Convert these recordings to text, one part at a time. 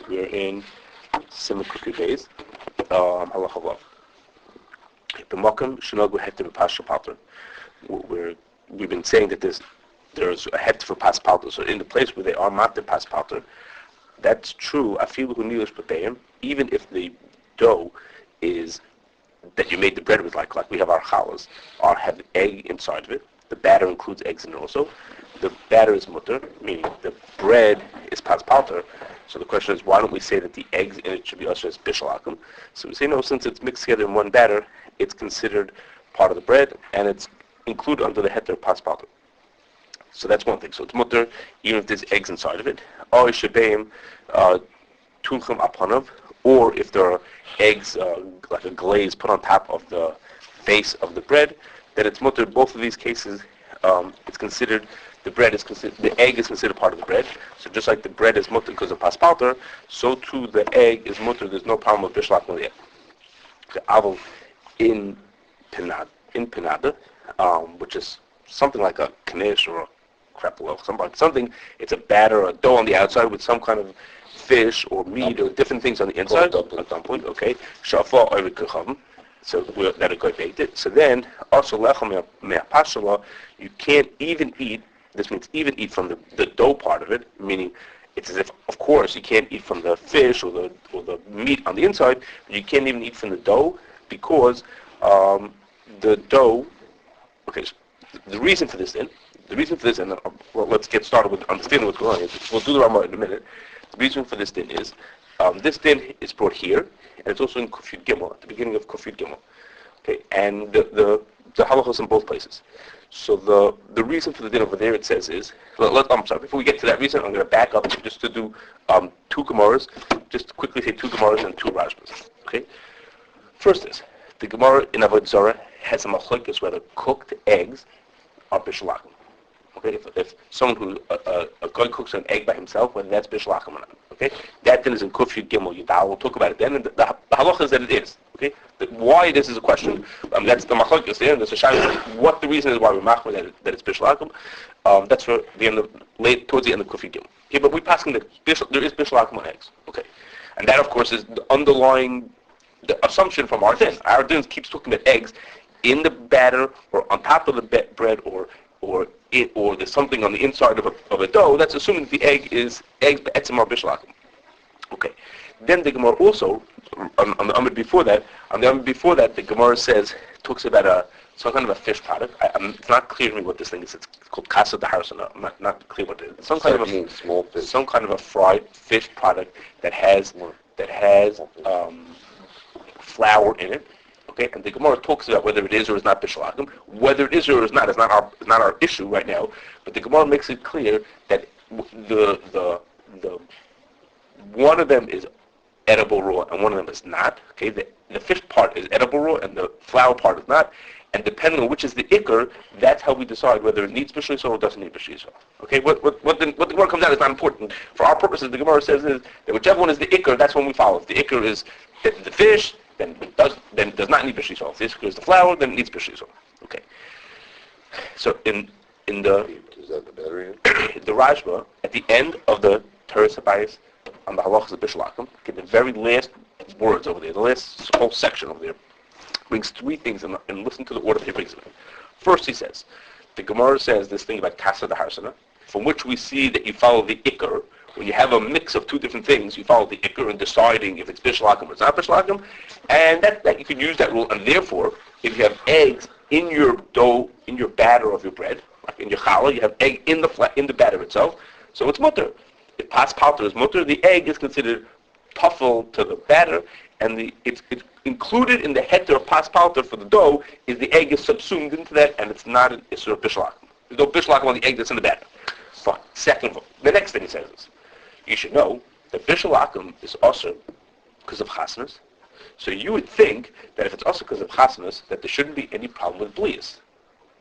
We're in Simon Cookie Days. Halacha Vav. B'makom shenogu heter b'pasha palter. We've been saying that there's a heter for pas palter. So in the place where they are matter pas palter, that's true. Afilu hu nilish b'peim. Even if the dough is that you made the bread with, like we have our challahs, have egg inside of it. The batter includes eggs in it also. The batter is mutter, meaning the bread is pas palter. So the question is, why don't we say that the eggs in it should be usher as bishalakim? So we say no, since it's mixed together in one batter, it's considered part of the bread, and it's included under the heter pas palter. So that's one thing. So it's mutter, even if there's eggs inside of it. Or shebeim tulchem apanov, or if there are eggs, like a glaze put on top of the face of the bread, then it's mutter. Both of these cases, it's considered, the egg is considered part of the bread. So just like the bread is mutter because of pas palter, so too the egg is mutter. There's no problem with bishlak yet. The aval in pinada, which is something like a knish or a krepel, something. It's a batter or a dough on the outside with some kind of fish or meat or different things on the inside. A dumpling, okay. Shafa or kechavim. So that a guy baked it. So then, also lechem me'apashala, you can't even eat. This means even eat from the dough part of it, meaning it's as if, of course, you can't eat from the fish or the meat on the inside, but you can't even eat from the dough because the dough. Okay, so the reason for this, and let's get started with understanding what's going on. We'll do the Ramah in a minute. The reason for this din is, this din is brought here, and it's also in Kufyud Gimel, at the beginning of Kufyud Gimel. Okay, and the halacha is in both places. So the reason for the din over there, it says is, I'm sorry, before we get to that reason, I'm going to back up just to do two Gemaras, just to quickly say two Gemaras and two Rashbas. Okay, first is, the Gemara in Avodah Zarah has a machlokes whether cooked eggs are bishalakim. Okay, if someone who a guy cooks an egg by himself, whether that's bishalakim or not. Okay, that then is in Kufyud Gimel Yudal. We'll talk about it then. And the halacha is that it is. Okay, why this is a question. That's the machlokes there. And there's a shayla what the reason is why we machmer that it's bishalakim. That's for the end of towards the end of Kufyud Gimel. Okay, but we pass that there is bishalakim on eggs. Okay, and that of course is the underlying the assumption from our din. Our din keeps talking about eggs in the batter or on top of the bread or there's something on the inside of a dough. That's assuming that the egg is eggs be'etzem or bishalakim. Okay. Then the Gemara also on the Amud before that, the Gemara talks about some kind of a fish product. It's not clear to me what this thing is. It's called Kashrus the Harsana. I'm not clear what it is. Some kind of a fried fish product that has flour in it. Okay, and the Gemara talks about whether it is or is not bishalakim. Whether it is or is not not our issue right now. But the Gemara makes it clear that the one of them is edible raw and one of them is not. Okay, the fish part is edible raw and the flour part is not. And depending on which is the ikr, that's how we decide whether it needs b'shul yisrael or doesn't need b'shul yisrael. Okay, what the Gemara comes out is not important. For our purposes, the Gemara says is that whichever one is the ikr, that's when we follow. If the ikr is the fish, then it does not need b'shul yisrael. If the ikr is the flour, then it needs b'shul yisrael. Okay. So in the is that the battery? The Rashba at the end of the Teres Habayis on the halachas of bishalakim, okay, the very last words over there, the last whole section over there, brings three things and listen to the order that he brings them in. First he says, the Gemara says this thing about Kashrus the Harsana, from which we see that you follow the ikr. When you have a mix of two different things, you follow the ikr in deciding if it's bishalakim or it's not bishalakim, and that you can use that rule. And therefore, if you have eggs in your dough, in your batter of your bread, like in your challah, you have egg in the batter itself, so it's mutter. If pas palter is mutter, the egg is considered tuffle to the batter, and it's included in the heter of pas palter for the dough is the egg is subsumed into that, and it's not an issur of bishalakim. There's no bishalakim on the egg that's in the batter. Fine. Second of all, the next thing he says is, you should know that bishalakim is also because of chasnas. So you would think that if it's also because of chasnas, that there shouldn't be any problem with blias,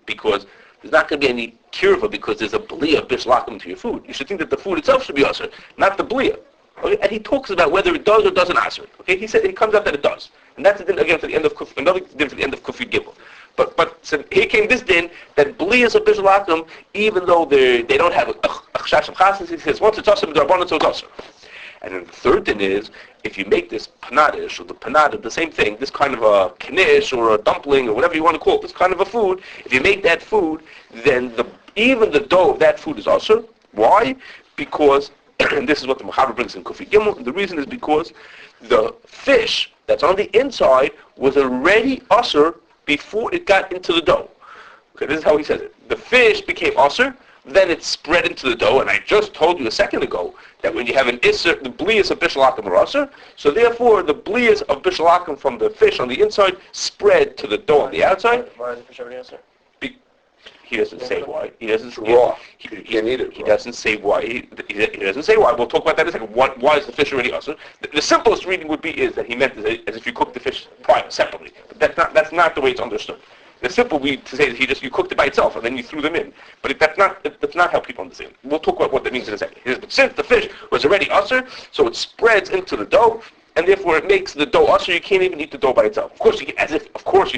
because there's not going to be any kirva because there's a blia of bishalakim to your food. You should think that the food itself should be also, not the blia. Okay? And he talks about whether it does or doesn't answer it. Okay, he said it comes out that it does, and that's again for the end of another din for the end of Kufyud Gimel. But so here came this din that blias of bishalakim, even though they don't have a chash of chasnas, he says once it's also, so it's also. And then the third thing is, if you make this panadish, or the panada, the same thing, this kind of a knish or a dumpling or whatever you want to call it, this kind of a food, if you make that food, then even the dough of that food is usher. Why? Because, and this is what the Mechaber brings in Kufi Gimel, and the reason is because the fish that's on the inside was already usher before it got into the dough. Okay, this is how he says it. The fish became usher, then it spread into the dough, and I just told you a second ago that when you have an isser, the blias of bishalakim are usher, so therefore the blias of bishalakim from the fish on the inside spread to the dough on the outside. Why is the fish already usher? He doesn't say why. He doesn't. Raw. He can't eat it. He doesn't say why. He doesn't say why. We'll talk about that in a second. Why is the fish already usher? The simplest reading would be is that he meant as if you cook the fish separately. But that's not the way it's understood. The simple way to say is you cooked it by itself and then you threw them in. But that's not how people understand. We'll talk about what that means in a second. But since the fish was already usher, so it spreads into the dough, and therefore it makes the dough usher. You can't even eat the dough by itself. Of course, you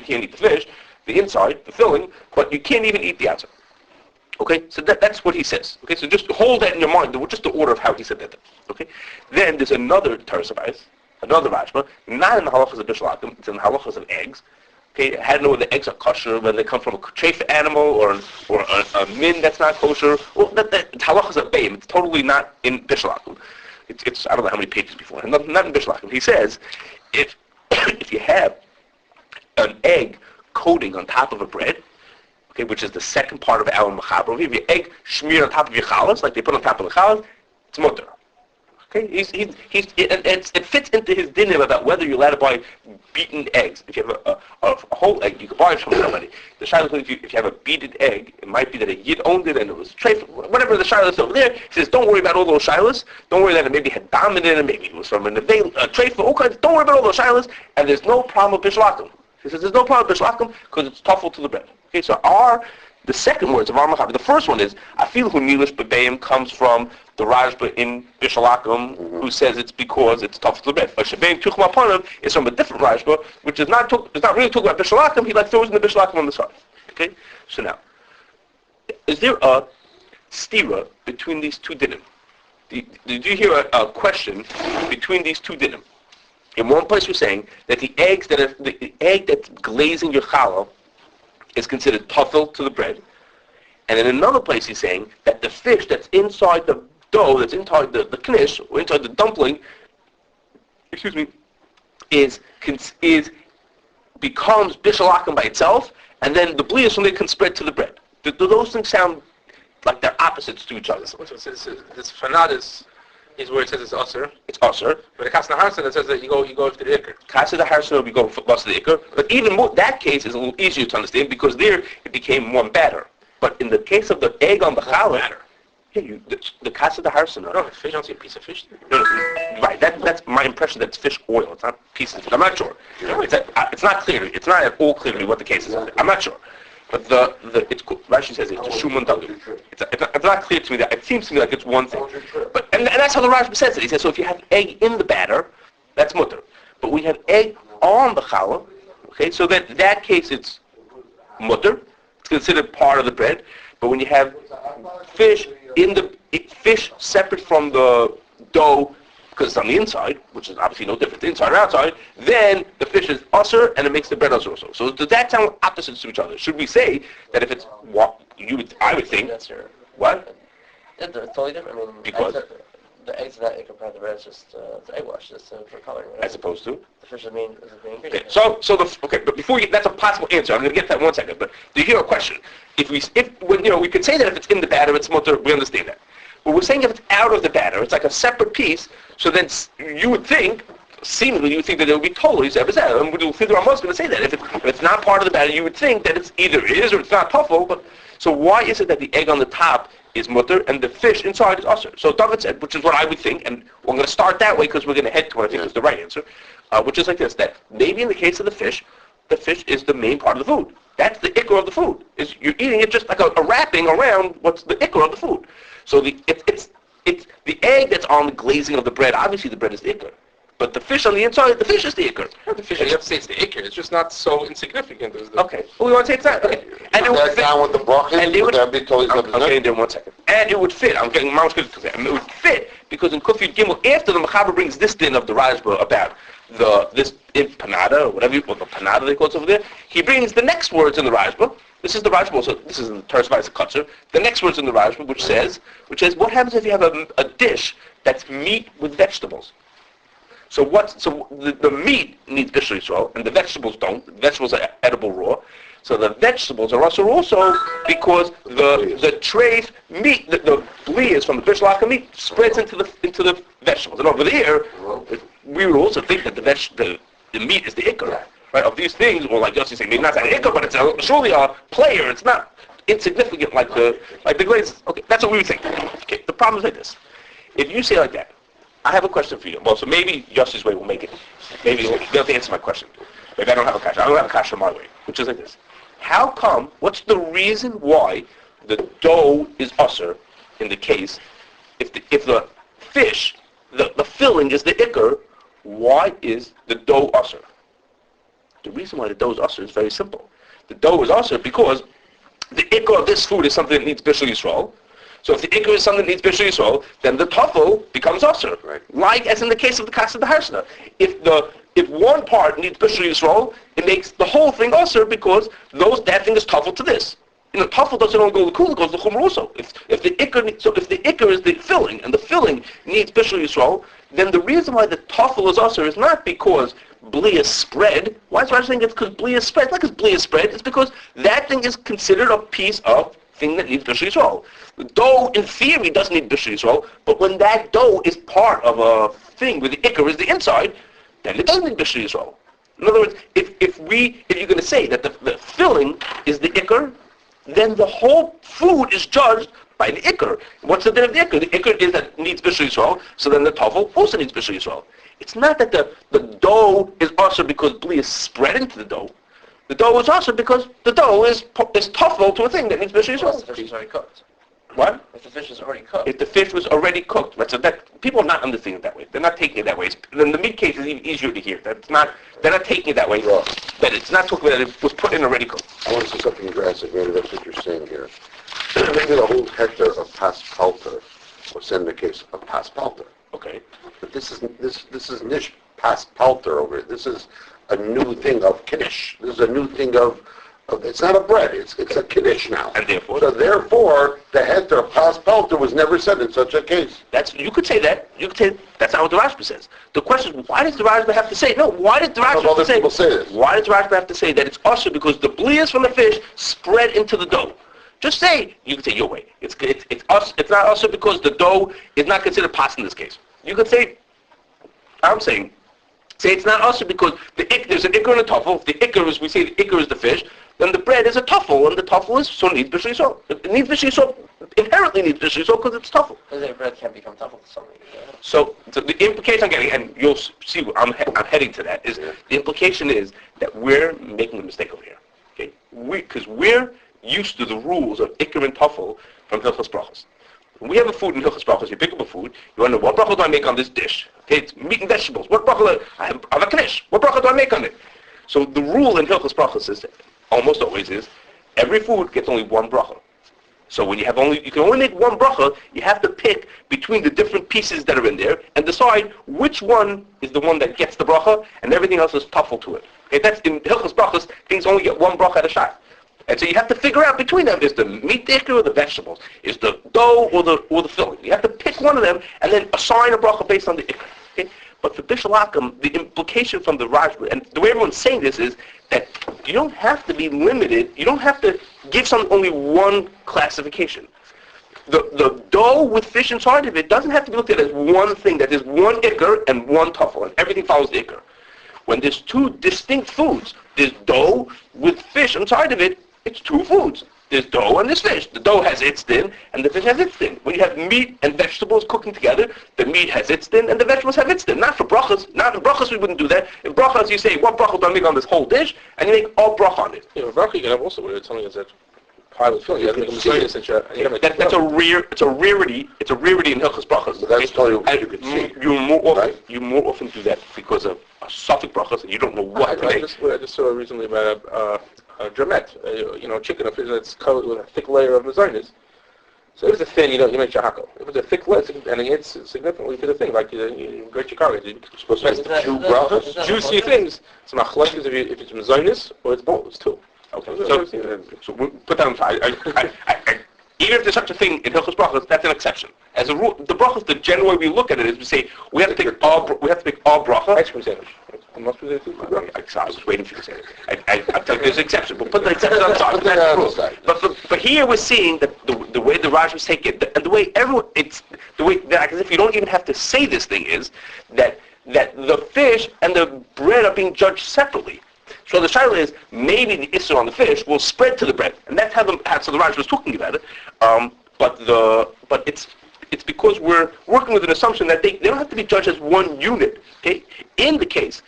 can't eat the fish, the inside, the filling, but you can't even eat the outside. Okay, so that's what he says. Okay, so just hold that in your mind, just the order of how he said that. Okay, then there's another Tersabais, another Rashba, not in the halachas of bishalakim, it's in the halachas of eggs. Okay, how to know whether the eggs are kosher, whether they come from a treif animal or a min that's not kosher. Well, it's halachas of bayim. It's totally not in bishalakim. It's I don't know how many pages before. Not in bishalakim. He says if you have an egg coating on top of a bread, okay, which is the second part of our mechaber. If your egg smeared on top of your chalas, like they put on top of the chalas, it's mutter. Okay, it fits into his dinim about whether you're allowed to buy beaten eggs. If you have a whole egg, you can buy it from somebody. The shaila is if you have a beaten egg, it might be that a yid owned it and it was treif, whatever the shaila is over there. He says, don't worry about all those shilas. Don't worry that it maybe had dam in it, and maybe it was from a treif, all kinds. Don't worry about all those shilas, and there's no problem with bishlakim. He says there's no problem with bishlakim because it's tuffle to the bread. Okay, so the second words of our mechaber, the first one is afilu hu nilish bebeim comes from the Rashba in Bishalakim, who says it's because it's tough to the bread. A shebeim tuchma panav is from a different Rashba, which is not really talking about Bishalakim. He throws in the Bishalakim on the side. Okay, so now, is there a stira between these two dinim? Did you hear a question between these two dinim? In one place, we're saying that the egg that's glazing your challah is considered tafel to the bread, and in another place, he's saying that the fish that's inside the dough, that's inside the knish or inside the dumpling, becomes bishalakim by itself, and then the blias from it can spread to the bread. Do those things sound like they're opposites to each other? This fanadis is where it says it's usher. It's usher. But the Kasna Harson, it says that you go to the ikr. Kasna Harson, we go to the ikr. But even more, that case is a little easier to understand because there it became one batter. But in the case of the egg on the challah, yeah, the Kasna Harson. No, fish. I don't see a piece of fish there. No, right. That's my impression. That it's fish oil. It's not pieces. I'm not sure. It's not clear. It's not at all clear to me what the case is. I'm not sure. But Rashi says it's a shuman dagim. It's not clear to me that it seems to me like it's one thing. But and that's how the Rashi says it. He says so if you have egg in the batter, that's mutter. But we have egg on the challah. Okay, so that case it's mutter. It's considered part of the bread. But when you have fish fish separate from the dough because it's on the inside, which is obviously no different, inside or outside, then the fish is usher and it makes the bread usher also. So does that sound opposites to each other? Should we say that if it's what I would think, that's your what? It's totally different. I mean, because the eggs are not egg part of the bread. It's just it's egg wash, just for coloring. Right? As opposed to the fish is the main ingredient. Okay, but before that's a possible answer. I'm going to get that in 1 second. But do you hear a question? We could say that if it's in the batter, it's mutter. We understand that. But we're saying if it's out of the batter, it's like a separate piece. So then you would think, seemingly, you would think that it would be totally separate. And we think the Rambam is going to say that if it's not part of the batter, you would think that it's either is or it's not tuffle. But so why is it that the egg on the top is mutter and the fish inside is usher? So David said, which is what I would think, and we're going to start that way because we're going to head to what I think is the right answer, which is like this: that maybe in the case of the fish is the main part of the food. That's the ikar of the food. You're eating it just like a wrapping around what's the ikar of the food. So it's the egg that's on the glazing of the bread. Obviously, the bread is the ikar. But the fish on the inside, the fish is the ikr. The fish, you have to say it's the ikr. It's just not so insignificant as the... Okay. Well, we want to say it's not. Okay. And it would That fit. down with the brachas, And it would that be totally I'm getting there in 1 second. And it would fit. I'm getting Mama's good. It would fit because in Kufiyud Gimel, after the Mechaber brings this din of the Rajba about this panada, or whatever the panada they call it over there, he brings the next words in the Rajba. This is the Rajba, so this is in the Teres Vayis Kutzer. The next words in the Rajba, which says, what happens if you have a dish that's meat with vegetables? So the meat needs Bishul Yisrael, and the vegetables don't. The vegetables are edible raw. So the vegetables are also because the treif meat, the blias from the Bishul meat spreads into the vegetables. And over there, we would also think that the meat is the ikar, right? Of these things, or like Yossi saying, maybe not an ikar, but it's surely a player. It's not insignificant like the glazes. Okay, that's what we would think. Okay, the problem is like this. If you say like that, I have a question for you. Well, so maybe Yossi's way will make it. Maybe you'll have to answer my question. Maybe I don't have a kasha. I don't have a kasha my way, which is like this. How come, what's the reason why the dough is usher in the case, if the fish, the filling is the ikr, why is the dough usher? The reason why the dough is usher is very simple. The dough is usher because the ikr of this food is something that needs Bishul Yisrael. So if the ikr is something that needs Bishul Yisrael, then the tafel becomes usher. Right. Like as in the case of the Kashrus the Harsna. If one part needs Bishul Yisrael, it makes the whole thing usher because that thing is tafel to this. And the tafel doesn't only go to the kula, it goes to the chumra also. If the ikr is the filling, and the filling needs Bishul Yisrael, then the reason why the tafel is usher is not because bli is spread. Why is Rashi saying it's because bli is spread? It's not because bli is spread. It's because that thing is considered a piece of thing that needs Bishul Yisrael. The dough, in theory, doesn't need Bishul Yisrael, but when that dough is part of a thing where the ikr is the inside, then it doesn't need Bishul Yisrael. In other words, if you're going to say that the filling is the ikr, then the whole food is judged by the ikr. What's the din of the ikr? The ikr is that it needs Bishul Yisrael, so then the tafel also needs Bishul Yisrael. It's not that the dough is also because bli is spread into the dough. The dough is also because the dough is tafel to a thing that needs Bishul Unless Yisrael. the fish is already cooked. What? If the fish is already cooked. If the fish was already cooked, right? So that people are not understanding it that way. They're not taking it that way. Then the meat case is even easier to hear. They're not taking it that way. That it's not talking about it was put in already cooked. I want to say something drastic. Maybe that's what you're saying here. Maybe the whole hectare of paspalter was in the case of paspalter. Okay. But this is nish paspalter over here. This is a new thing of kiddush. This is a new thing of it's not a bread. It's a kiddush now. And therefore, the heter paspalter was never said in such a case. you could say that. You could say that's not what the Rashba says. The question is, why does the Rashba have to say? No, why did the Rashba have to say? People say this. Why does the Rashba have to say that it's usher because the blias from the fish spread into the dough? Just say, you can say your way. It's not usher because the dough is not considered pas in this case. You could say, I'm saying, say it's not usher because there's an ikr and a tafel. If the ikr is, we say the ikr is the fish, then the bread is a tafel, and the tafel is so needs Bishul Yisrael. It needs Bishul Yisrael, inherently needs Bishul Yisrael because it's tafel. Because the bread can't become tough with something. So the implication I'm getting, and you'll see where I'm heading to that, is the implication is that we're making a mistake over here. Okay, because we're used to the rules of ikr and tafel from Hilchos Brachos. When we have a food in Hilchos Brachos, you pick up a food, you wonder, what bracha do I make on this dish? Okay, it's meat and vegetables. What bracha I have a knish. What bracha do I make on it? So the rule in Hilchos Brachos is, almost always is, every food gets only one bracha. So when you can only make one bracha, you have to pick between the different pieces that are in there and decide which one is the one that gets the bracha, and everything else is tafel to it. Okay, that's in Hilchos Brachos, things only get one bracha at a shot. And so you have to figure out between them, is the meat ikr or the vegetables? Is the dough or the filling? You have to pick one of them and then assign a bracha based on the ikr. Okay? But for Bishul Akum, the implication from the Rajba, and the way everyone's saying this is that you don't have to be limited, you don't have to give something only one classification. The dough with fish inside of it doesn't have to be looked at as one thing, that is one ikr and one tafel, and everything follows the ikr. When there's two distinct foods, there's dough with fish inside of it, it's two foods. There's dough and there's fish. The dough has its din, and the fish has its din. When you have meat and vegetables cooking together, the meat has its din, and the vegetables have its din. Not for brachas. Not in brachas we wouldn't do that. In brachas you say, what bracha do I make on this whole dish? And you make all bracha on it. Yeah, bracha you can have also where it's telling us that pie with filling. You have to make a miscellaneous and you gotta make That's a rare. It's a rarity. It's a rarity in Hilchos Brachos. So that's totally what And you can see. you more often do that because of a suffix brachos, and you don't know what to I make. just saw recently about a dramet, chicken, a fish that's coated with a thick layer of mezainis. So if it's a thin, you make shahako. If it's a thick layer, and it adds significantly to the thing, like you grate your carrot, you're supposed to Isn't that- two isn't that- brachos, isn't that juicy what- things. It's not chalak if it's mezainis or it's boneless too. Okay, so we put that on side. Even if there's such a thing in Hilchos Brachos, that's an exception. As a rule, the brachos, the general way we look at it is we say we have to pick all bracha. Ice cream sandwich. It must be there too. I was waiting for you to say it. I'm telling you there's an exception, but put the exception on the side. That's the rule. But here we're seeing that the way the Raj was taking it, and the way everyone, it's the way that as if you don't even have to say this thing is that the fish and the bread are being judged separately. So the shaila is maybe the issur on the fish will spread to the bread, and that's how the Raj was talking about it. But it's because we're working with an assumption that they don't have to be judged as one unit. Okay, in the case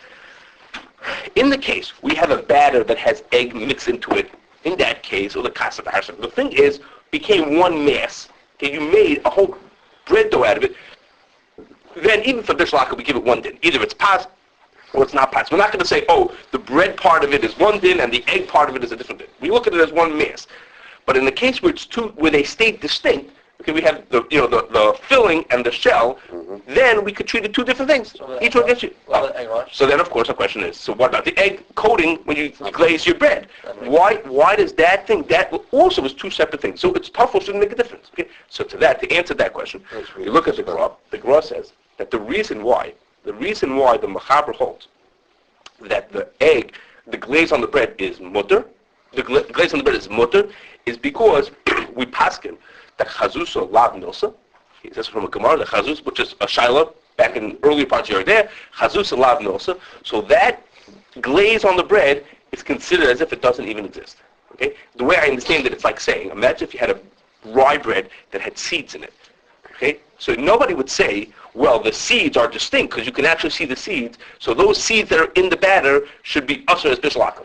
we have a batter that has egg mixed into it. In that case, or the kashrus, the thing is became one mass. Okay, you made a whole bread dough out of it. Then even for bishlaka, we give it one din. Either it's pas or it's not pas. We're not going to say, oh, the bread part of it is one din and the egg part of it is a different din. We look at it as one mass. But in the case where it's two, where they stay distinct, okay, we have the filling and the shell. Then we could treat it two different things. So Each one gets you. Well, the egg wash. So then, of course, the question is: so what about the egg coating when you glaze your bread? Why does that thing that also is two separate things? So it's tough, shouldn't make a difference. Okay. So to answer that question, you look at the Gra. The Gra says that the reason why the Mechaber holds that the glaze on the bread is mutter, glaze on the bread is mutter, is because we paskin that chazusa lav nilsa. He says from a Gemara, the chazus, which is a shaila back in earlier parts of there, chazusa lav nilsa. So that glaze on the bread is considered as if it doesn't even exist. Okay, the way I understand it, it's like saying, imagine if you had a rye bread that had seeds in it. Okay, so nobody would say, well, the seeds are distinct because you can actually see the seeds. So those seeds that are in the batter should be usher as bishlakim.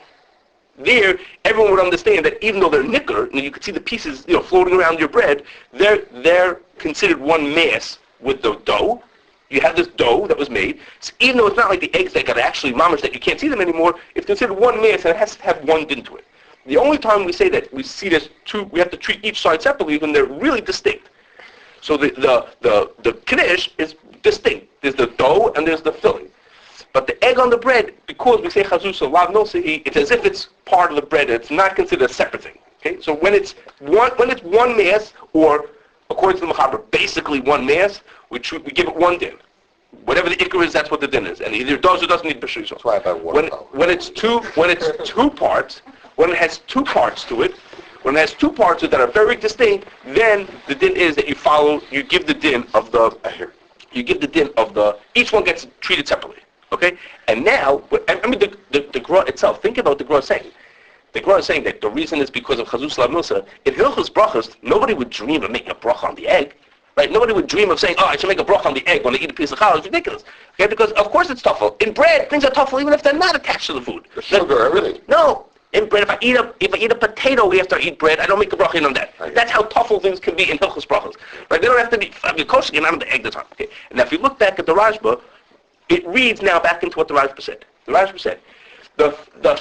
There, everyone would understand that even though they're nicker, and you can see the pieces, floating around your bread, they're considered one mass with the dough. You have this dough that was made. So even though it's not like the eggs that got actually mamish that you can't see them anymore, it's considered one mass and it has to have one din to it. The only time we say that we see this two, we have to treat each side separately when they're really distinct. So the Knish is distinct. There's the dough and there's the filling. But the egg on the bread, because we say chazusa lav nosehi, it's as if it's part of the bread. It's not considered a separate thing. Okay, so when it's one mass, or according to the Mechaber, basically one mass, we give it one din. Whatever the ikar is, that's what the din is, and either does or doesn't need b'shri. That's why I buy one. When it has two parts to it. When it has two parts that are very distinct, then the din is that you give the din of the, each one gets treated separately. Okay? And now, the Gra itself, think about the Gra saying. The Gra is saying that the reason is because of Chazus Lav Milsa. In Hilchos Brachos, nobody would dream of making a bracha on the egg. Right? Nobody would dream of saying, I should make a bracha on the egg when I eat a piece of challah. It's ridiculous. Okay? Because, of course, it's tuffle. In bread, things are tuffle even if they're not attached to the food. The sugar, everything. No. In bread, if I eat a potato after I eat bread, I don't make a bracha on that. That's how tuffle things can be in Hilchos Brachos. Right? They don't have to be kosher and on the egg the time. Okay? And now if you look back at the Rashba, it reads now back into what the Rashba said. The Rashba said, the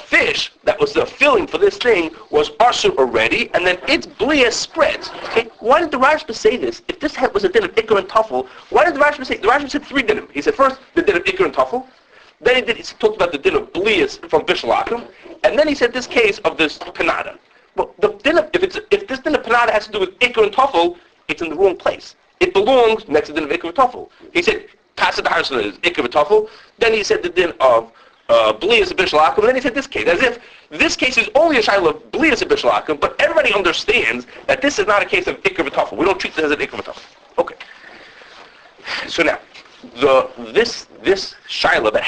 fish that was the filling for this thing was asur already, and then its blia spreads. Okay? Why did the Rashba say this? If this was a din of ikar and tuffle, why did the Rashba say? The Rashba said three dinim. He said first the din of ikar and tuffle, then he talked about the din of blias from bishalakim, and then he said this case of this panada. Well, the din of, if this din of panada has to do with ikar and tuffle, it's in the wrong place. It belongs next to the din of ikar and tuffle. He said kasad harsana is ikar and tuffle. Then he said the din of blias and bishalakim, and then he said this case, as if this case is only a shaila of blias and bishalakim, but everybody understands that this is not a case of ikar and tuffle. We don't treat this as an ikar and tuffle. Okay. So now, this shaila that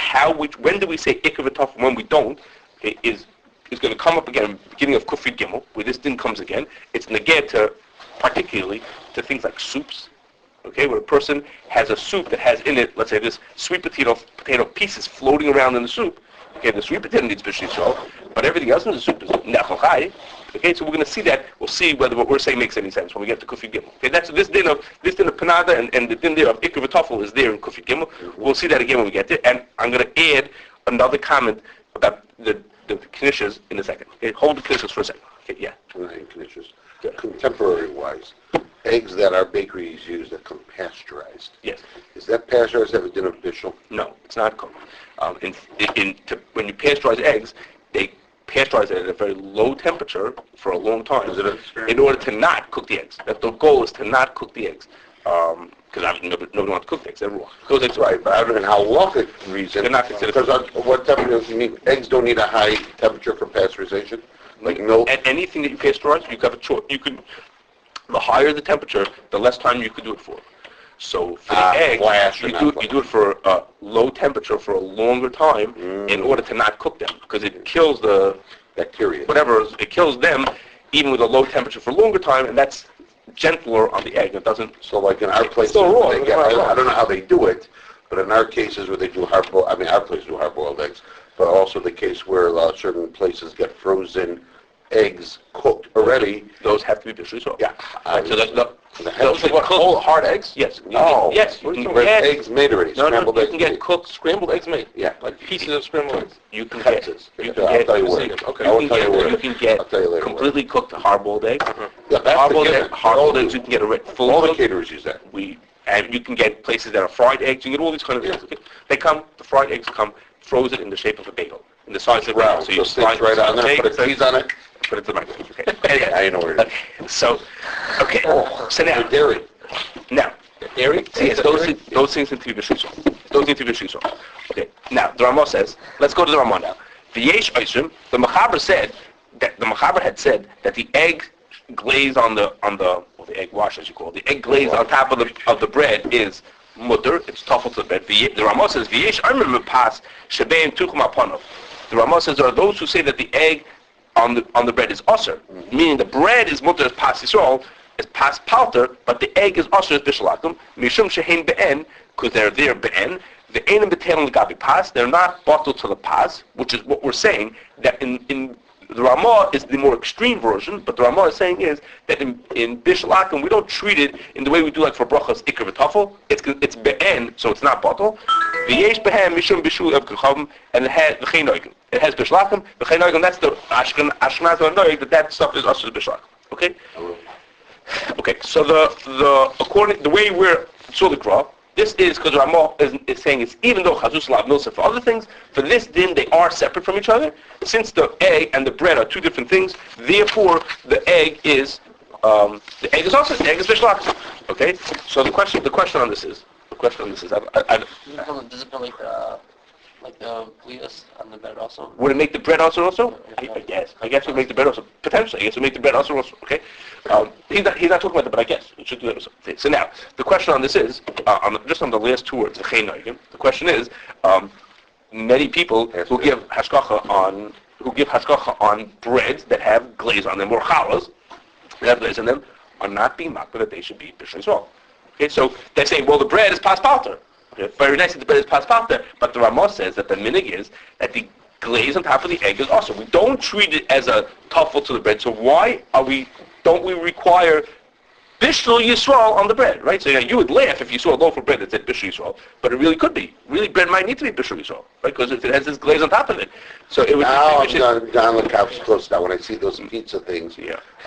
when do we say ikar v'tafel when we don't, okay, is going to come up again at the beginning of Kufri Gimel, where this din comes again. It's neged particularly to things like soups. Okay, when a person has a soup that has in it, let's say this sweet potato pieces floating around in the soup, Okay, the sweet potato needs Bishul Yisrael, but everything else in the soup is Nechol Chai. Okay, so we're going to see that. We'll see whether what we're saying makes any sense when we get to Kufi Gimel. Okay, that's this din of Panada and the din there of Ikr V'Tafel is there in Kufi Gimel. We'll see that again when we get there. And I'm going to add another comment about the Knishes in a second. Okay, hold the Knishes for a second. Okay, yeah. Knishes. Contemporary-wise, eggs that our bakeries use that come pasteurized. Yes. Is that pasteurized have a din of Bishul? No, it's not cooked. When you pasteurize eggs, they pasteurize it at a very low temperature for a long time in order to not cook the eggs. That the goal is to not cook the eggs. Because nobody wants to cook the eggs. Everyone. Those eggs, Right, but I don't know how long the reason. They're not considered. Because what temperature do you mean? Eggs don't need a high temperature for pasteurization? Like milk? And anything that you pasteurize, you have a choice. The higher the temperature, the less time you could do it for. So for the eggs, you do it for a low temperature for a longer time in order to not cook them, because it kills the bacteria. It kills them even with a low temperature for a longer time, and that's gentler on the egg. It doesn't. So like in our places, still raw. I don't know how they do it, but in our cases where they do hard-boiled, our places do hard-boiled eggs, but also the case where certain places get frozen eggs cooked already. Those have to be Bishul Yisrael. Yeah. So Those are what, whole hard eggs? Yes. No. Yes. You can get eggs made already. Scrambled you eggs can get made. cooked scrambled eggs made. Yeah. Like pieces of scrambled eggs? You can Texas. get. I'll tell you where. Okay. I will tell you where. You can get I'll tell you later. completely cooked hard-boiled eggs. Yeah, that's the given. Hard-boiled eggs. You can get a full. All the caterers use that. And you can get places that are fried eggs. You can get all these kind of things. Okay? The fried eggs come frozen in the shape of a bagel, in the size of a bagel. So you slide right on there, put a cheese on it. Put it to the microwave. Okay. I know where it is. So now, Dairy. now, Dairy? so yes, those things need to be Bishul Yisrael. Those need to be Bishul Yisrael. Okay. Now, the Ramah says, let's go to the Ramah now. V'yesh oisrim, the Mechaber had said that the egg glaze on the egg wash, as you call it, the egg glaze on top of the bread is mutter. It's tough to the bread. The Ramah says, v'yesh oisrim pas shebein tuchum aponov. The Ramah says there are those who say that the egg on the bread is usher, meaning the bread is mutter as pas Yisrael, is pas palter, but the egg is usher as bishalakim, mishum shehein be'en, because they're there be'en, the enim be'telim l'gabi pas, they're not bottled to the pas, which is what we're saying, that in the Ramah is the more extreme version, but the Ramah is saying is that in bishalakim we don't treat it in the way we do like for brachas ikr v'tafel, it's be'en, so it's not bottled, v'yesh behem mishum bishul ev kechavim, and it has v'chein oigim. It has bishalakim, v'chein oigim, that's the Ashkenaz noig, that stuff is usher bishalakim. Okay? Okay, so the way we're Tzulikra, this is because Ramah is saying it's even though Chazus Lav Milsa for other things, for this din they are separate from each other. Since the egg and the bread are two different things, therefore the egg is also the egg is Bishlam. Okay, so the question on this is Does it put like the leaves on the bread also? Would it make the bread also? I guess it would make the bread also. Potentially, I guess it would make the bread also. Okay. He's not talking about that, but I guess it should do that also. So now, the question on this is, just on the last two words, the question is, many people who give hashgacha on breads that have glaze on them, or challahs that have glaze on them, are not being mocked, that they should be Bishul Yisrael. Okay, so they're saying, well, the bread is pas palter. Okay, very nice that the bread is pas palter, but the Ramah says that the minig is that the glaze on top of the egg is also. We don't treat it as a tuffle to the bread, so why don't we require Bishul Yisrael on the bread, right? So you would laugh if you saw a loaf of bread that said Bishul Yisrael, but it really could be. Really, bread might need to be Bishul Yisrael, right? Because if it has this glaze on top of it. So it would now I'm down the cops close now. When I see those pizza things,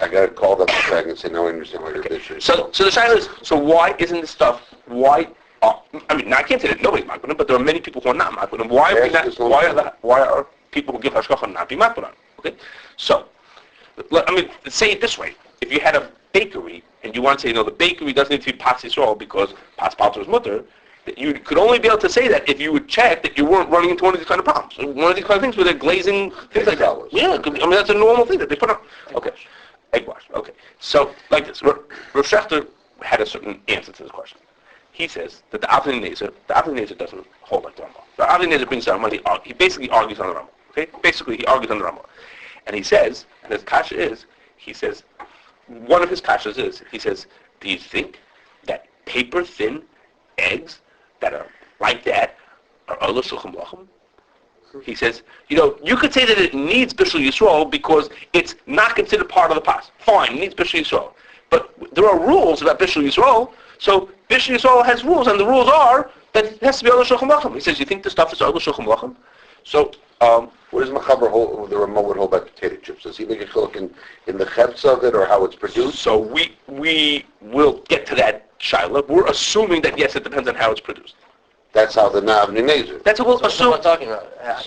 I got to call them back and say, no, I understand why you're Bishul Yisrael. So the shaila is, so why isn't this stuff, why, I can't say that nobody's makbid, but there are many people who are not makbid. Why are people who give hashgacha not being makbid? Okay? So, say it this way. If you had a bakery, and you want to say, the bakery doesn't need to be pas Yisrael because pas palter is mutter, that you could only be able to say that if you would check that you weren't running into one of these kind of problems. One of these kind of things where they're glazing, things like that. Yeah, it could be, that's a normal thing that they put on. Okay. Egg wash. Okay. So, like this. Rav Shechter had a certain answer to this question. He says that the Avnei Nezer doesn't hold like the Ramah. The Avnei Nezer brings down money. He basically argues on the Ramah. Okay? Basically, he argues on the Ramah. And he says, and his kasha is, he says, one of his kashas is, he says, do you think that paper-thin eggs that are like that are other suchim lachem? He says, you could say that it needs Bishul Yisroel because it's not considered part of the pas. Fine, it needs Bishul Yisroel. But there are rules about Bishul Yisroel, so Bishul Yisroel has rules, and the rules are that it has to be Ola Shulchan Lachem. He says, you think the stuff is Ola Shulchan Lachem? So, what does Machaber hold, the Ramah would hold about potato chips? Does he make a chiluk in the chefs of it or how it's produced? so we will get to that, Shaila. We're assuming that, yes, it depends on how it's produced. That's how the Navni Nezer. That's what we'll That's assume. what I'm talking about.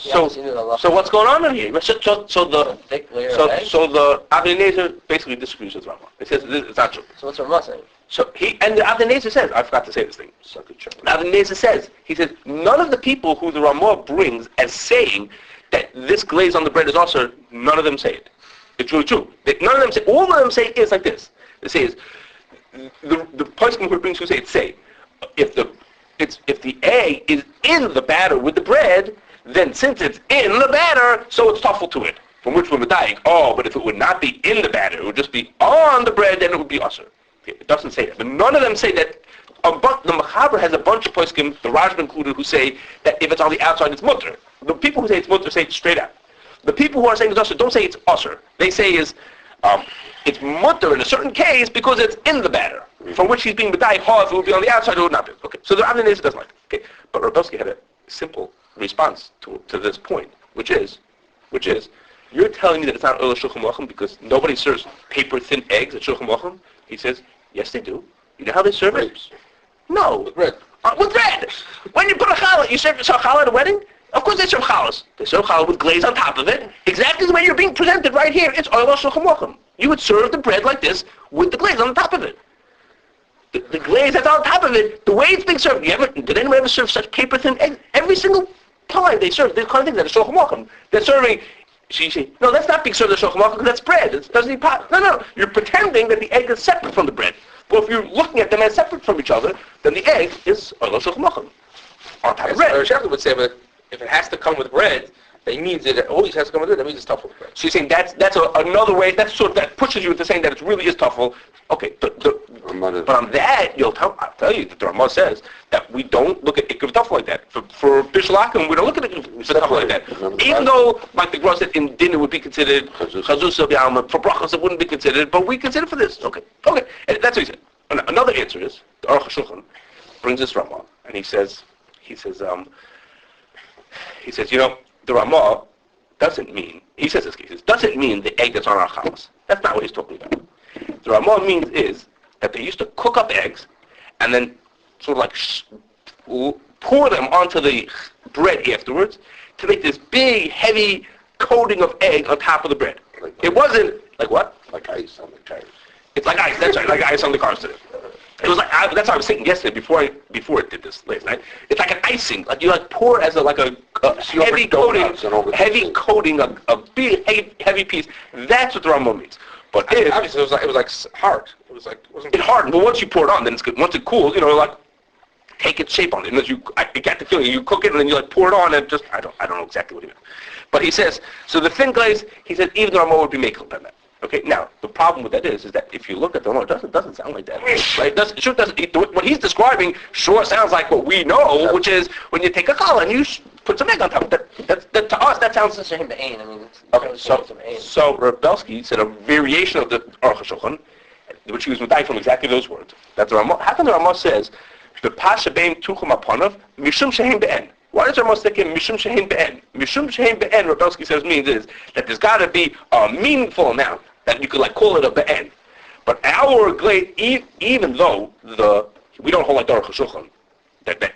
So what's going on in here? So A thick layer of egg? the Avnei Nezer basically disagrees with Rambam. It says it's not true. So what's Ramah saying? So the Avnei Nezer says, I forgot to say this thing. Suck a chunk. The Avnei Nezer says, he says, none of the people who the Ramah brings as saying that this glaze on the bread is also, none of them say it. It's really true. None of them say, all of them say is like this. They say is, the person who brings who say, if the egg is in the batter with the bread, then since it's in the batter, so it's tuffle to it. From which we're dying. Oh, but if it would not be in the batter, it would just be on the bread, then it would be usher. Okay, it doesn't say that. But none of them say that. The Machaber has a bunch of poskim, the Rajba included, who say that if it's on the outside, it's mutter. The people who say it's mutter say it straight out. The people who are saying it's usher don't say it's usher. They say it's mutter in a certain case because it's in the batter, from which he's being medayik. If it would be on the outside, it would not be. Okay, so the Avnei Nezer doesn't like it. Okay, but Rebelski had a simple response to this point, which is, you're telling me that it's not Ola Shulchan Lachem because nobody serves paper-thin eggs at Shulchan Lachem? He says, yes, they do. You know how they serve it? No. With bread. With bread. When you put a challah, you serve challah at a wedding? Of course they serve challahs. They serve challah with glaze on top of it. Exactly the way you're being presented right here. It's Ola Shulchan Lachem. You would serve the bread like this with the glaze on top of it. The glaze that's on top of it, the way it's being served. Did anyone ever serve such paper-thin eggs? Every single time they serve this kind of thing that is Shulchan Lachem. They're serving. No, that's not being served as Shulchan Lachem because that's bread. It doesn't need pot. No. You're pretending that the egg is separate from the bread. Well, if you're looking at them as separate from each other, then the egg is Ola Shulchan Lachem on top of bread. Shafter would say, but if it has to come with bread, that means that it always has to come with it. That means it's tough with bread. So you're saying that's another way. That's sort of that pushes you into saying that it really is tuffle. Okay, but on that I'll tell you that the Ramah says that we don't look at ikr tuffle like that. For Bishul Akum, we don't look at it tuffle like that. Even though, like the Gemara said, in dinner would be considered chazusa b'alma. For brachos it wouldn't be considered, but we consider for this. Okay, and that's what he said. Another answer is the Aruch Shulchan brings this Ramah, and he says, the Ramah doesn't mean, doesn't mean the egg that's on our chalas. That's not what he's talking about. The Ramah means is that they used to cook up eggs and then sort of like pour them onto the bread afterwards to make this big, heavy coating of egg on top of the bread. It wasn't, like what? Like ice on the tires. It's like ice, that's right, like ice on the cars today. It was like, that's what I was thinking yesterday before it did this last night. It's like an icing, like you pour it as a heavy coating, a big heavy piece. That's what the Ramah means. But obviously it was like hard. It wasn't hard. But once you pour it on, then it's good. Once it cools, like take its shape on it. And you get the feeling you cook it and then you pour it on and just I don't know exactly what he meant. But he says so the thin glaze. He said even the Ramah would be makel by that. Okay, now, the problem with that is that if you look at the law, it doesn't sound like that. Right? What he's describing sure sounds like what we know, which is when you take a challah and you put some egg on top of it. That to us, that sounds... It's a be'ain. I mean, okay, so Rebelski said a variation of the Aruch Shulchan, which he was medayik from exactly those words. That the Ramah, how come the Ramah says, the pasha beim tuchum aponav, mishum shehem be'en? Why does Ramah stick in Mishum Shehem Be'en? Mishum Shehem Be'en, Rebelski says, means is that there's got to be a meaningful amount that you could call it a Be'en. But our glaze, even though we don't hold like the Aruch Shulchan, that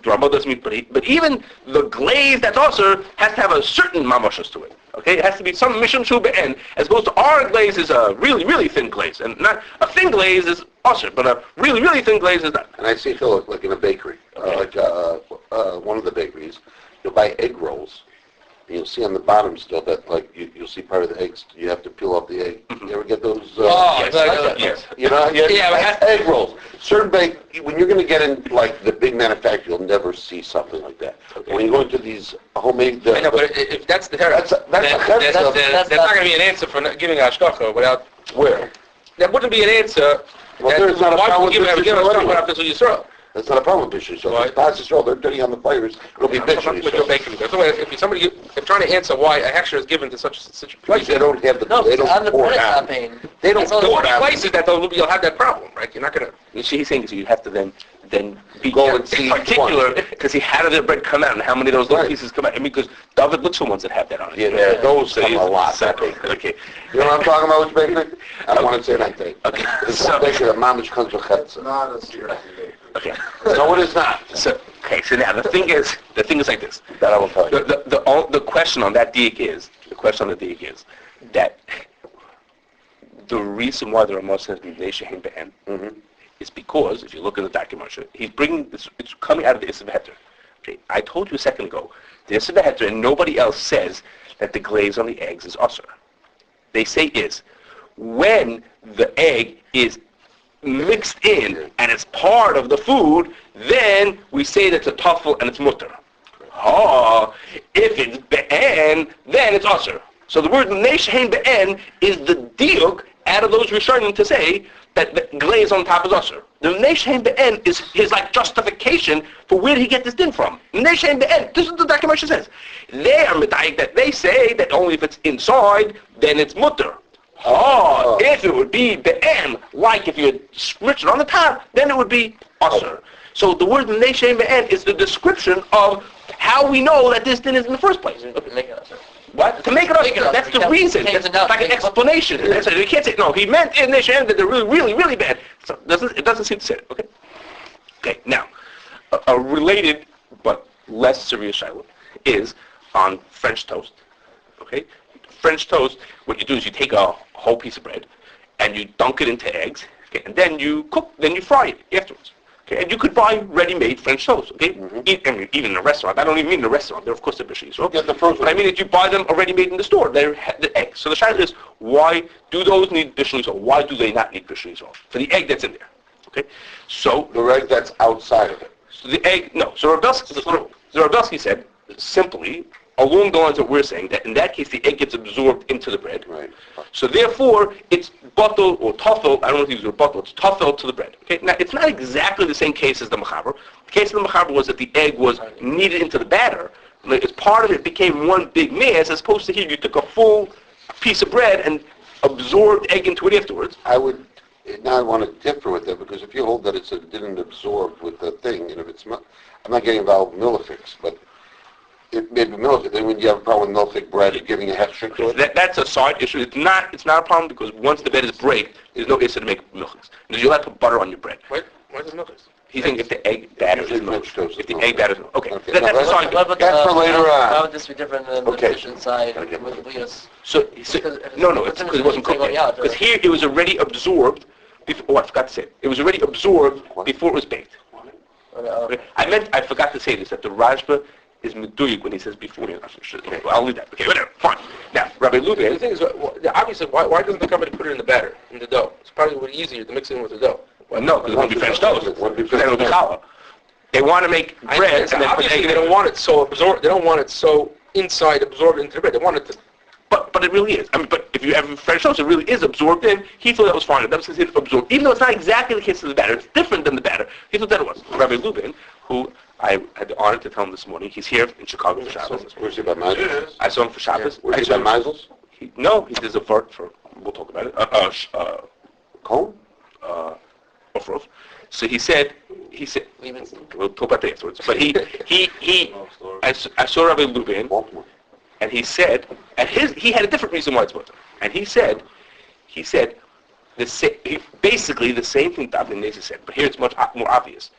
Ramah doesn't mean, but even the glaze that's also has to have a certain mamashas to it. Okay, it has to be some Mishum Shu Be'en, as opposed to our glaze is a really, really thin glaze, and not a thin glaze is usher, but a really, really thin glaze is not. And I see Philip like in a bakery, one of the bakeries, you'll buy egg rolls. And you'll see on the bottom still that you'll see part of the eggs. You have to peel off the egg. Mm-hmm. You ever get those? Yes. Egg rolls. Certain when you're going to get in the big manufacturer, you'll never see something like that. Okay. When you go into these homemade, I know, but if that's the that's not going to be an answer for giving hashgacha without where? That wouldn't be an answer. Well, there's not a why problem would we give hashgacha without Bishul Yisroel? That's not a problem with Bishop Yisrael. Why? It's Bas Yisrael. They're dirty on the fires. It'll be I'm Bishop talking about your Yisrael. bakery. If trying to answer why a hechsher is given to such a Right, they don't have the, No, they on don't the pour bread it it's out. not paying. They don't That's all pour the it out. places that you'll have that problem, right? You're not gonna. He's saying is you have to then be Go and see particular one. because how did the bread come out and how many of those little Right. pieces come out? I mean, because David looks for ones that have that on it. Yeah, those come a lot. So, That bakery. okay. You know what I'm talking about, which bakery? I don't want to say anything. Okay. It's So, one bakery that mamish comes with chetza. Not a serious okay. No, it is not. So now the thing is like this. That I will tell you. The question on that diak is that the reason why the Ramah says Shehem Be'en is because if you look in the document, he's bringing this. It's coming out of the Issa V'Heter. Okay, I told you a second ago, the Issa V'Heter and nobody else says that the glaze on the eggs is usher. They say is when the egg is mixed in and it's part of the food, then we say that it's a tafel and it's mutter. If it's be'en, then it's usher. So the word neshein be'en is the diuk out of those Rishonim to say that the glaze on top is usher. The neshein be'en is his like justification for where did he get this din from. Neshein be'en, this is what the document says. They are medayik that they say that only if it's inside, then it's mutter. If it would be be'en, like if you had switched it on the top, then it would be usher. So the word neshein be'en is the description of how we know that this din is in the first place. What? To make it usher. That's the reason. It's like an explanation. You can't say, no, he meant in neshein that they're really, really, really bad. So it doesn't seem to say it, okay? Okay, now, a related but less serious shiloh is on French toast, okay? French toast, what you do is you take a whole piece of bread and you dunk it into eggs, okay, and then you fry it afterwards. Okay, and you could buy ready-made French toast, okay? Even in a restaurant. I don't even mean in a restaurant. They're, of course, they're Bishop Yisroel. Get the frozen. But I mean that you buy them already made in the store. They're the eggs. So the shayla is, why do those need Bishop Yisroel? Why do they not need Bishop Yisroel? For the egg that's in there, okay? So The egg that's outside of it. so the egg, no. So Rabelski said, simply, along the lines that we're saying, that in that case the egg gets absorbed into the bread. Right. So therefore, it's bottle or tafel, I don't know if you use the word bottle, it's tafel to the bread. Okay, now it's not exactly the same case as the mechaber. The case of the mechaber was that the egg was kneaded into the batter. As part of it became one big mass, as opposed to here you took a full piece of bread and absorbed egg into it afterwards. I would now want to differ with that because if you hold that it didn't absorb with the thing, and if it's I'm not getting involved with milifix, but it may be milifix. Then when you have a problem with milifix bread, you're giving a hechsher to it. That's a side issue. It's not a problem because once the bread is baked, there's no issue to make milchis. You'll have to put butter on your bread. Why the milkers? He's saying if the egg batter is Usually milk. French toast is If the milk. egg batter is milk. Okay, Okay. that's a No, side. What about That's for later on. How would this be different than the Okay. fish inside Okay. with the bias? So it's because it wasn't cooked yet. Because here it was already absorbed. I forgot to say it. It was already absorbed before it was baked. Okay. I forgot to say this, that the Rajba is meduyik when he says before. Okay, well, I'll leave that. Okay, whatever, fine. Now, Rabbi The Lubin, thing is, obviously, why doesn't the company put it in the batter, in the dough? It's probably easier to mix it in with the dough. no, because it won't be French toast. It won't be Because then it'll be challah. They want to make I bread understand. and then put Obviously, egg they in it. don't want it so absorbed. They don't want it so inside absorbed into the bread. They want it to. But it really is. I mean, but if you have French toast, it really is absorbed in. He thought that was fine. That was considered absorbed. Even though it's not exactly the case of the batter. It's different than the batter. He thought that it was. Rabbi Lubin, who I had the honor to tell him this morning, he's here in Chicago for Shabbos. Where's he by Meisels? I saw him for Shabbos. Where's I he saw by him, Meisels? no, he does a vert for, we'll talk about it, Cone? Ofrov. So he said, we'll talk about that afterwards. But I saw Rabbi Lubin, Baltimore. and he said, he had a different reason why it's mutter. And he said, basically the same thing David Neza said, but here it's much more obvious.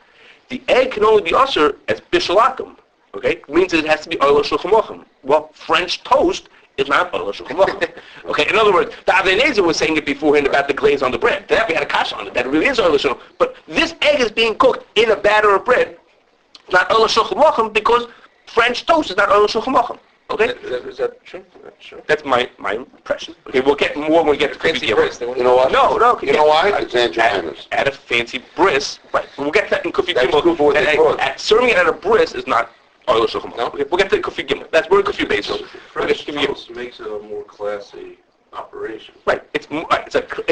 The egg can only be usher as bishalakim, okay? It means that it has to be oil shulchan. Well, French toast is not oil shulchan. Okay, in other words, the Aveneza was saying it beforehand about the glaze on the bread. That we had a kasha on it, that it really is oil shulchan. But this egg is being cooked in a batter of bread, not oil shulchan, because French toast is not oil shulchan. Okay? Is that true? Not sure. That's my impression. Okay, we'll get more when we get to Fancy Kufi breast. Gimel. You know what? No. You know why? It's angiogenesis. At a fancy bris, right? We'll get to that in Kufi That's Gimel. good for what they call it. Serving it at a bris is not oil shulchan. No? Okay, we'll get to Kufi Gimel. That's where Kufi base. French toast makes it a more classy operation. Right. It's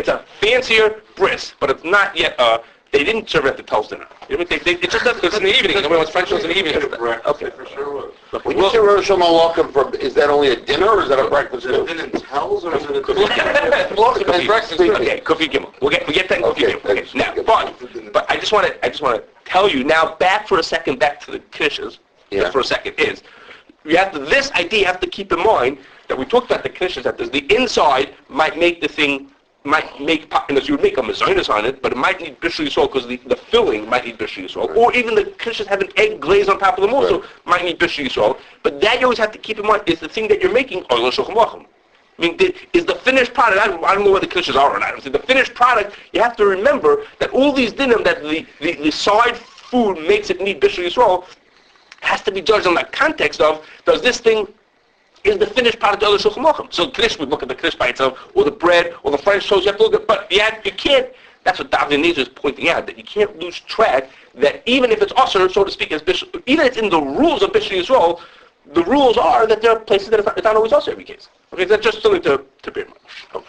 a fancier bris, but it's not yet a They didn't serve it at the Tel's dinner. It just doesn't, it's in the evening. Nobody wants French toast in the evening. Okay, for sure was. When you say Rosh Hashanah welcome, is that only a dinner or is that a breakfast Is it too? in tells or is it Cookie. Okay, Cookie Gimel. We'll get that Cookie Okay, Gimel. Okay, now, but I just want to tell you now. Back for a second, back to the Knishes. Yeah. Just for a second is this idea you have to keep in mind that we talked about the Knishes, that the inside might make the thing. You would make a mezainis on it, but it might need bishul yisrael because the filling might need bishul yisrael, or even the Knishes have an egg glaze on top of them also might need bishul yisrael. But that you always have to keep in mind is the thing that you're making or l'shulchan lachem. I mean, is the finished product? I don't know where the Knishes are or not. The finished product, you have to remember that all these dinim that the side food makes it need bishul yisrael has to be judged on the context of does this thing. Is the finished product of the Shulchan Lachem. So Knish would look at the Knish by itself, or the bread, or the French toast. You have to look at, but you can't. That's what David Nezer is pointing out, that you can't lose track that even if it's usher, so to speak, as bishul, even if it's in the rules of Bishul Yisrael, the rules are that there are places that it's not always usher every case. Okay, that's just something to bear in mind. Okay.